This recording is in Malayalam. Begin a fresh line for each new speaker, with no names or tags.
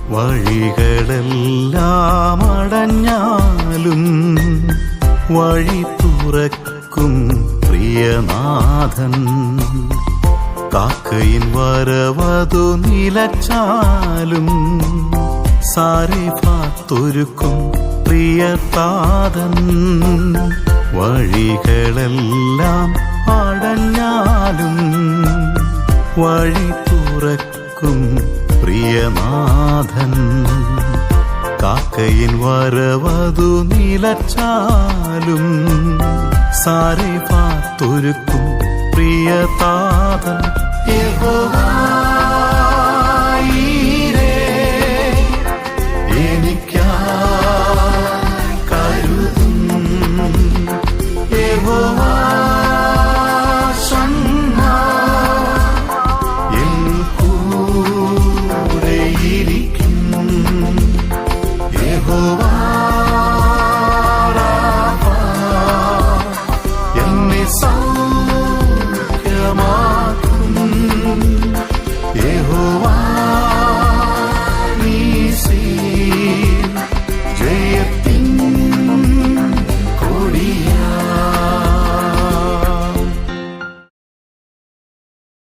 വഴികളെല്ലാം അടഞ്ഞാലും വഴി തുറക്കും പ്രിയനാഥൻ. കാക്കയിൻ വരവതു നിലച്ചാലും സാരിഫാത്തൊരുക്കും പ്രിയതാതൻ. വഴികളെല്ലാം അടഞ്ഞാലും വഴി തുറക്കും പ്രിയനാഥൻ. കാക്കയിൻ വരവതു നിലച്ചാലും സാരിഫാത്തൊരുക്കും പ്രിയതാതൻ. യഹോവ